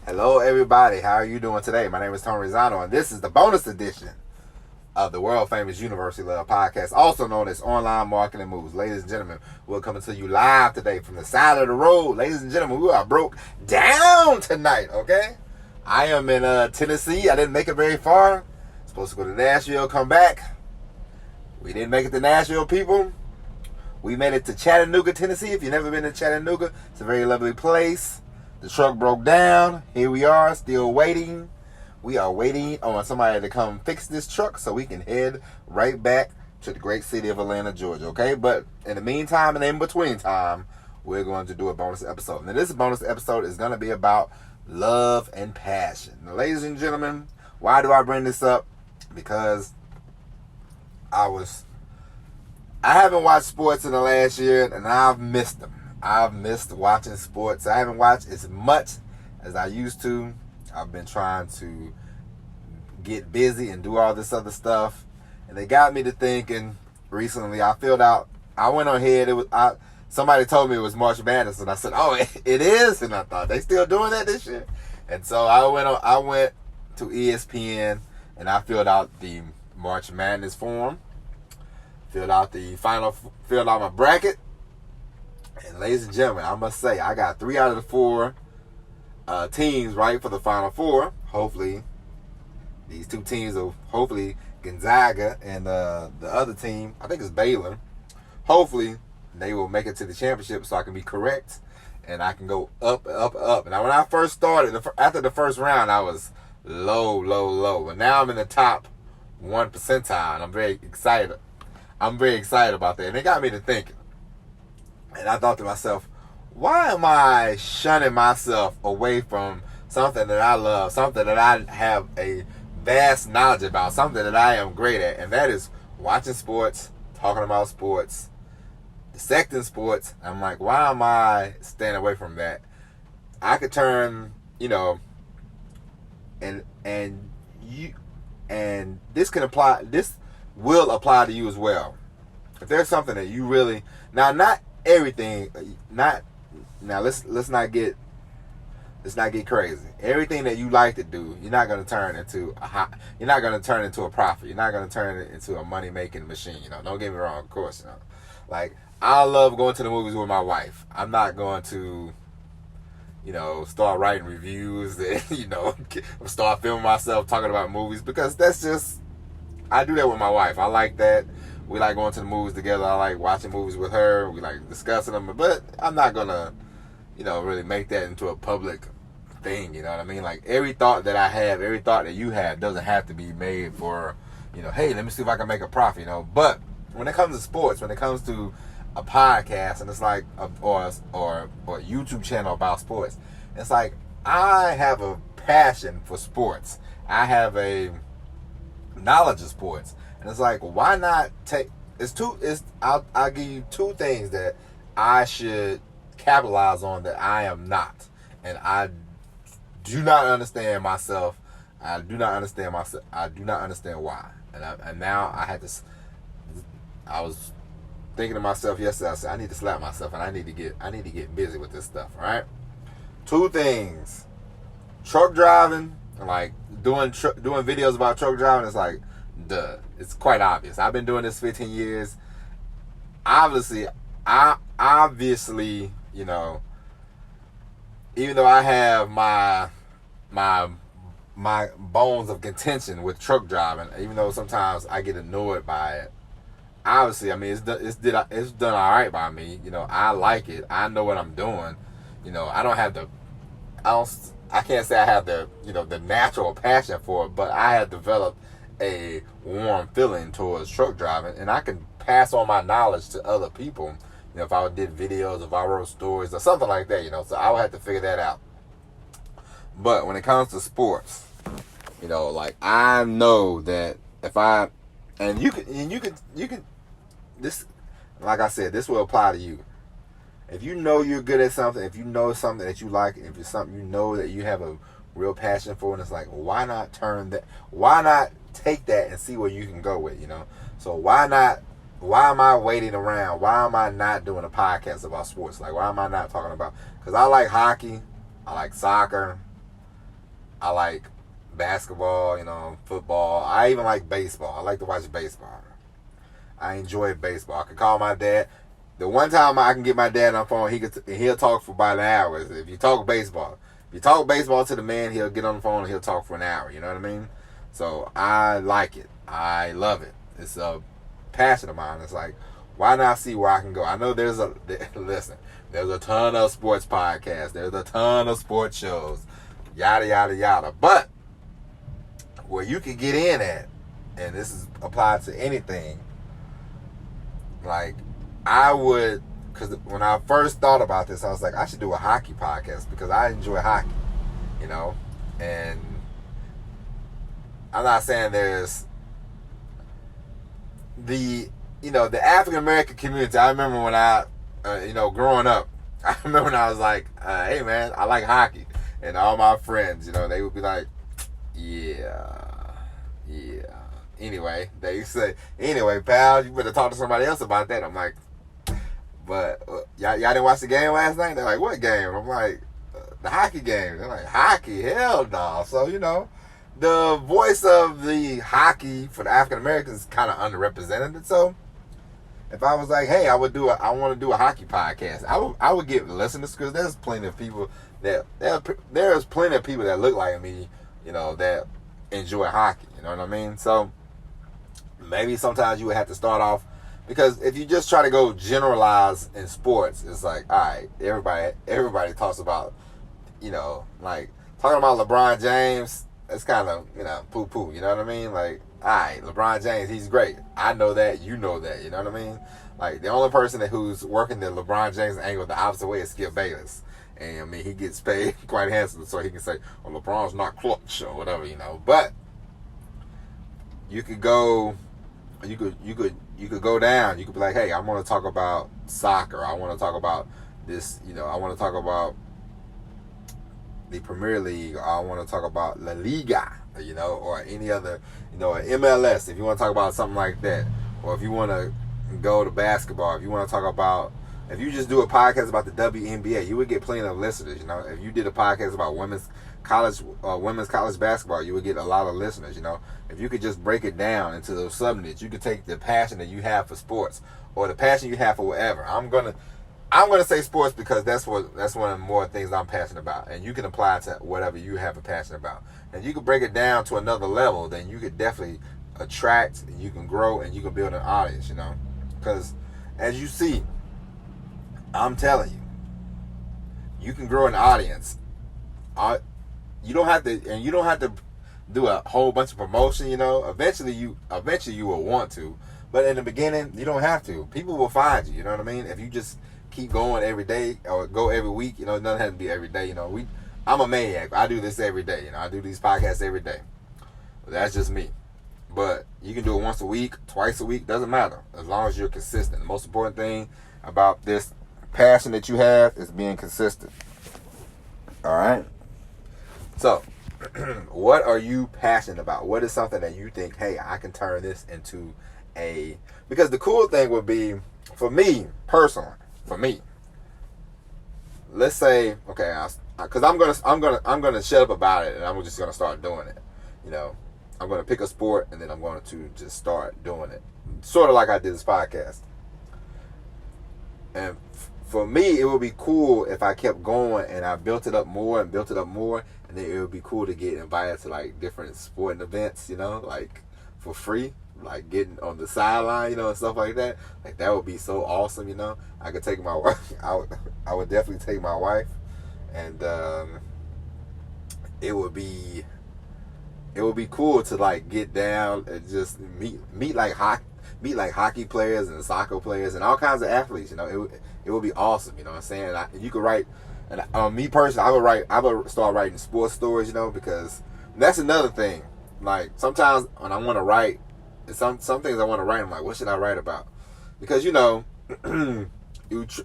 Hello, everybody. How are you doing today? My name is Tony Rizzano, and this is the bonus edition of the world famous University Love podcast, also known as Online Marketing Moves. Ladies and gentlemen, we're coming to you live today from the side of the road. Ladies and gentlemen, we are broke down tonight, okay? I am in Tennessee. I didn't make it very far. Supposed to go to Nashville, come back. We didn't make it to Nashville, people. We made it to Chattanooga, Tennessee. If you've never been to Chattanooga, it's a very lovely place. The truck broke down. Here we are, still waiting. We are waiting on somebody to come fix this truck so we can head right back to the great city of Atlanta, Georgia, okay? But in the meantime and in between time, we're going to do a bonus episode. Now, this bonus episode is going to be about love and passion. Now, ladies and gentlemen, why do I bring this up? Because I haven't watched sports in the last year, and I've missed them. I've missed watching sports. I haven't watched as much as I used to. I've been trying to get busy and do all this other stuff. And they got me to thinking recently. I went ahead. Somebody told me it was March Madness, and I said, oh, it is? And I thought, they still doing that this year? And so I went to ESPN, and I filled out the March Madness form. Filled out my bracket. And ladies and gentlemen, I must say, I got 3 out of the 4 teams right for the Final Four. Hopefully, these 2 teams will, hopefully Gonzaga and the other team, I think it's Baylor, hopefully they will make it to the championship so I can be correct and I can go up. And when I first started, after the first round, I was low. And now I'm in the top 1 percentile, and I'm very excited. About that. And it got me to thinking. And I thought to myself, why am I shunning myself away from something that I love, something that I have a vast knowledge about, something that I am great at, and that is watching sports, talking about sports, dissecting sports. I'm like, why am I staying away from that? I could turn, and this will apply to you as well. If there's something that you really, not everything, let's not get crazy. Everything that you like to do, you're not going to turn into a profit. You're not going to turn it into a money making machine. Don't get me wrong, of course. Like, I love going to the movies with my wife. I'm not going to, start writing reviews and start filming myself talking about movies, because that's just, I do that with my wife. I like that. We like going to the movies together. I like watching movies with her. We like discussing them. But I'm not going to, really make that into a public thing. You know what I mean? Like, every thought that I have, every thought that you have doesn't have to be made for, hey, let me see if I can make a profit, But when it comes to sports, when it comes to a podcast, and it's like, or a YouTube channel about sports, it's like, I have a passion for sports. I have a knowledge of sports. And it's like, why not I'll give you 2 things that I should capitalize on that I am not. And I do not understand myself. I do not understand why. And now I was thinking to myself yesterday, I said, I need to slap myself, and I need to get busy with this stuff, right? 2 things. Truck driving, like doing videos about truck driving, is like, duh. It's quite obvious. I've been doing this 15 years. Obviously, even though I have my bones of contention with truck driving, even though sometimes I get annoyed by it, obviously, I mean, it's done all right by me. I like it. I know what I'm doing. I can't say I have the natural passion for it, but I have developed a warm feeling towards truck driving, and I can pass on my knowledge to other people. If I did videos, if I wrote stories or something like that, so I would have to figure that out. But when it comes to sports, like, I know that you can this, like I said, this will apply to you. If you know you're good at something, if you know something that you like, if it's something that you have a real passion for, and it's like, why not take that and see where you can go with, So why am I waiting around? Why am I not doing a podcast about sports? Like, why am I not talking about, because I like hockey, I like soccer, I like basketball, football. I even like baseball. I like to watch baseball. I enjoy baseball. I can call my dad. The one time I can get my dad on the phone, he'll talk for about an hour. If you talk baseball, to the man, he'll get on the phone and he'll talk for an hour. You know what I mean? So I like it. I love it. It's a passion of mine. It's like, why not see where I can go? I know there's a ton of sports podcasts. There's a ton of sports shows. Yada, yada, yada. But where you can get in at, and this is applied to anything, like, because when I first thought about this, I was like, I should do a hockey podcast because I enjoy hockey, and I'm not saying there's the African American community. I remember when I, growing up, I remember when I was like, hey man, I like hockey. And all my friends, they would be like, yeah. Anyway, they say, pal, you better talk to somebody else about that. I'm like, but y'all didn't watch the game last night? They're like, what game? I'm like, the hockey game. They're like, hockey? Hell no. So, the voice of the hockey for the African Americans is kind of underrepresented. So, if I was like, hey, I want to do a hockey podcast, I would get listeners because there's plenty of people that look like me, that enjoy hockey. You know what I mean? So maybe sometimes you would have to start off, because if you just try to go generalize in sports, it's like, all right, everybody talks about, like talking about LeBron James. It's kind of, poo-poo, you know what I mean? Like, all right, LeBron James, he's great. I know that, you know that, you know what I mean? Like, the only person who's working the LeBron James angle the opposite way is Skip Bayless. And, I mean, he gets paid quite handsomely, so he can say, well, LeBron's not clutch or whatever, But you could go down. You could be like, hey, I want to talk about soccer. I want to talk about this, I want to talk about the Premier League, or I want to talk about La Liga, or any other, MLS, if you want to talk about something like that. Or if you want to go to basketball, if you just do a podcast about the WNBA, you would get plenty of listeners, If you did a podcast about women's college basketball, you would get a lot of listeners, If you could just break it down into those subnets, you could take the passion that you have for sports, or the passion you have for whatever. I'm gonna say sports because that's one of the more things I'm passionate about, and you can apply it to whatever you have a passion about. And you can break it down to another level, then you could definitely attract, and you can grow, and you can build an audience. Because as you see, I'm telling you, you can grow an audience. You don't have to do a whole bunch of promotion. Eventually you will want to, but in the beginning you don't have to. People will find you. You know what I mean? If you just keep going every day or go every week, it doesn't have to be every day. I'm a maniac. I do this every day. I do these podcasts every day. That's just me. But you can do it once a week, twice a week, doesn't matter, as long as you're consistent. The most important thing about this passion that you have is being consistent. All right. So, what are you passionate about? What is something that you think, hey, I can turn this into because the cool thing would be, for me personally, let's say, okay, because I'm gonna shut up about it and I'm just gonna start doing it. I'm gonna pick a sport and then I'm going to just start doing it, sort of like I did this podcast. And for me, it would be cool if I kept going and I built it up more, and then it would be cool to get invited to like different sporting events, like for free, like getting on the sideline, and stuff like that. Like that would be so awesome, I could take my wife. I would definitely take my wife, and it would be cool to like get down and just meet like hockey players and soccer players and all kinds of athletes. It would be awesome. You know what I'm saying? And you could write. And me personally, I would start writing sports stories. Because that's another thing. Like sometimes when I want to write, some things I want to write, I'm like, what should I write about? Because you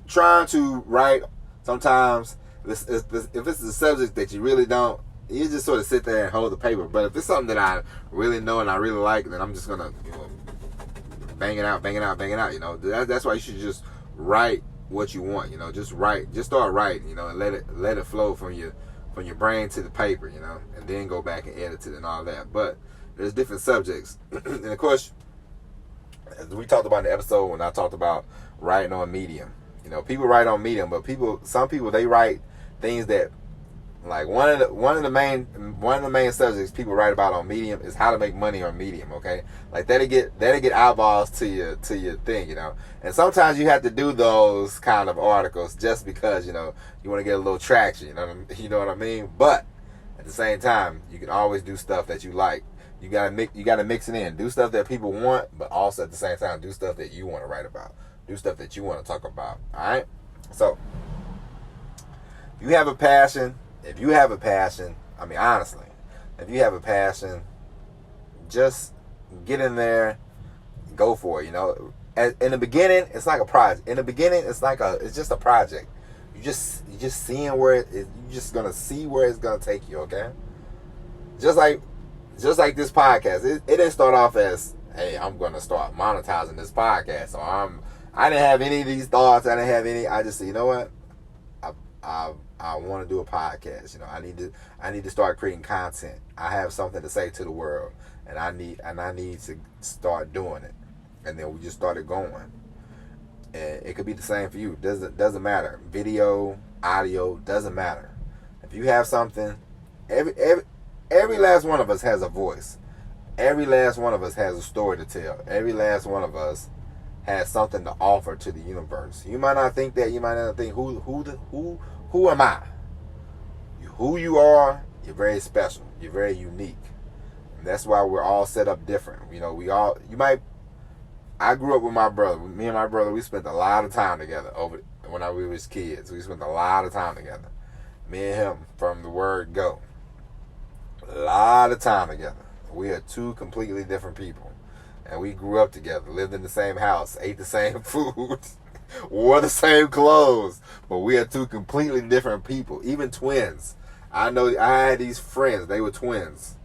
trying to write, sometimes if it's a subject that you really don't, you just sort of sit there and hold the paper. But if it's something that I really know and I really like, then I'm just gonna bang it out. That's why you should just write what you want. Just start writing. And let it flow from from your brain to the paper, you know, and then go back and edit it and all that. But there's different subjects. And of course, as we talked about in the episode when I talked about writing on Medium. You know, people write on Medium, but some people, they write things that, like one of the main subjects people write about on Medium is how to make money on Medium. Okay, like that'll get eyeballs to your thing, you know. And sometimes you have to do those kind of articles just because, you know, you want to get a little traction. You know what I mean? But at the same time, you can always do stuff that you like. You gotta mix it in. Do stuff that people want, but also at the same time do stuff that you want to write about. Do stuff that you want to talk about. All right. So if you have a passion. I mean, honestly, if you have a passion, just get in there, go for it. You know, in the beginning, it's like a project. In the beginning, it's just a project. You just seeing where you're just gonna see where it's gonna take you. Okay, just like this podcast, it didn't start off as, hey, I'm gonna start monetizing this podcast. So I didn't have any of these thoughts. I just said, you know what, I want to do a podcast. You know, I need to start creating content. I have something to say to the world, and I need to start doing it. And then we just started going. And it could be the same for you. Doesn't matter. Video, audio, doesn't matter. If you have something, every last one of us has a voice. Every last one of us has a story to tell. Every last one of us has something to offer to the universe. You might not think that. You might not think, who am I? Who you are, you're very special. You're very unique. And that's why we're all set up different. You know, I grew up with my brother. Me and my brother, we spent a lot of time together when we was kids. We spent a lot of time together. Me and him, from the word go. A lot of time together. We are two completely different people. And we grew up together, lived in the same house, ate the same food, wore the same clothes, but we are two completely different people, even twins. I know I had these friends, they were twins,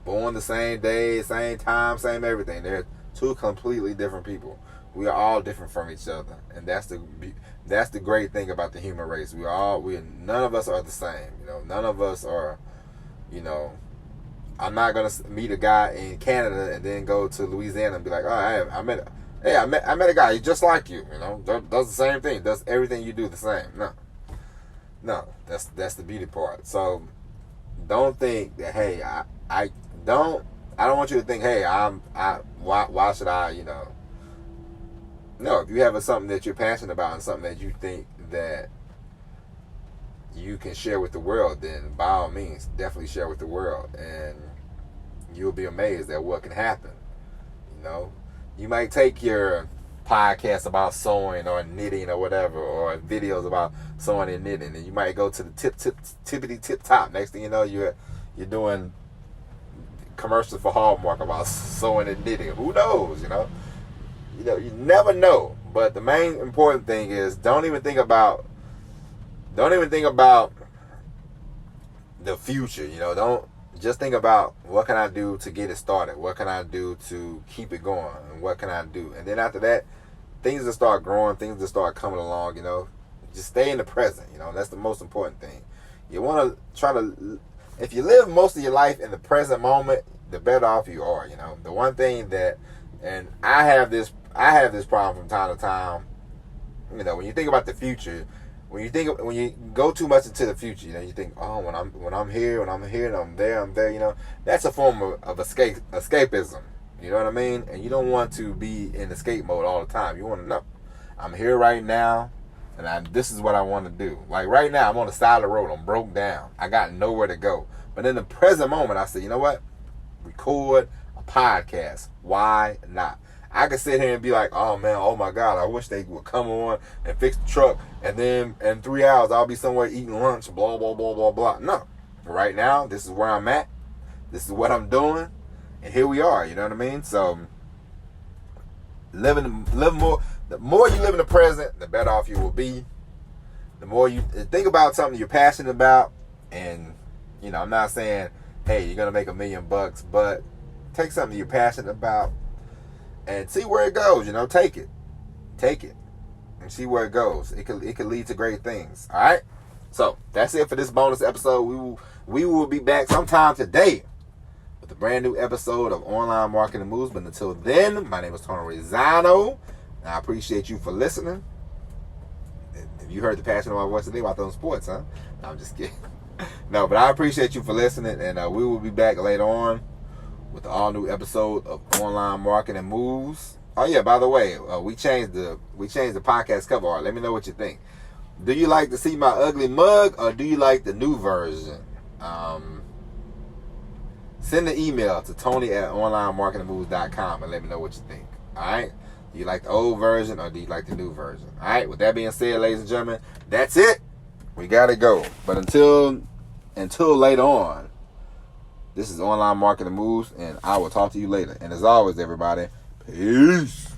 born the same day, same time, same everything. They're two completely different people. We are all different from each other, and that's the great thing about the human race. None of us are the same. You know, none of us are. You know, I'm not gonna meet a guy in Canada and then go to Louisiana and be like, oh, I met a guy, he's just like you, you know, does the same thing, does everything you do the same. No, that's the beauty part. So don't think that, hey, I don't want you to think, hey, why should I, you know. No, if you have something that you're passionate about and something that you think that you can share with the world, then by all means, definitely share with the world, and you'll be amazed at what can happen. You know, you might take your podcast about sewing or knitting or whatever, or videos about sewing and knitting, and you might go to the tippity tip top. Next thing you know, you're doing commercials for Hallmark about sewing and knitting. Who knows? You know, you never know. But the main important thing is don't even think about the future. You know, don't just think about what can I do to get it started, what can I do to keep it going, and what can I do. And then after that, things will start growing, things will start coming along. You know, just stay in the present. You know, that's the most important thing. You want to try to, if you live most of your life in the present moment, the better off you are. You know, the one thing that, and I have this problem from time to time. You know, when you think about the future, when you go too much into the future, you know, you think, oh, when I'm here, and I'm there, you know, that's a form of escapism. You know what I mean? And you don't want to be in escape mode all the time. You want to know, I'm here right now, and this is what I want to do. Like right now, I'm on the side of the road. I'm broke down. I got nowhere to go. But in the present moment, I say, you know what? Record a podcast. Why not? I could sit here and be like, oh man, oh my God, I wish they would come on and fix the truck, and then in 3 hours I'll be somewhere eating lunch, blah, blah, blah, blah, blah. No. Right now, this is where I'm at. This is what I'm doing. And here we are, you know what I mean? So, live more. The more you live in the present, the better off you will be. The more you think about something you're passionate about, and, you know, I'm not saying, hey, you're going to make $1 million, but take something you're passionate about, and see where it goes. You know, take it, and see where it goes. It could lead to great things. All right. So that's it for this bonus episode. We will be back sometime today with a brand new episode of Online Marketing Moves. But until then, my name is Tony Rizano. I appreciate you for listening. If you heard the passion of my voice today about those sports, huh? No, I'm just kidding. No, but I appreciate you for listening, and we will be back later on with the all new episode of Online Marketing Moves. Oh yeah, by the way, we changed the podcast cover art. Let me know what you think. Do you like to see my ugly mug, or do you like the new version? Send an email to Tony@onlinemarketingmoves.com and let me know what you think. Alright? Do you like the old version, or do you like the new version? Alright, with that being said, ladies and gentlemen, that's it. We gotta go. But until later on, this is Online Marketing Moves, and I will talk to you later. And as always, everybody, peace.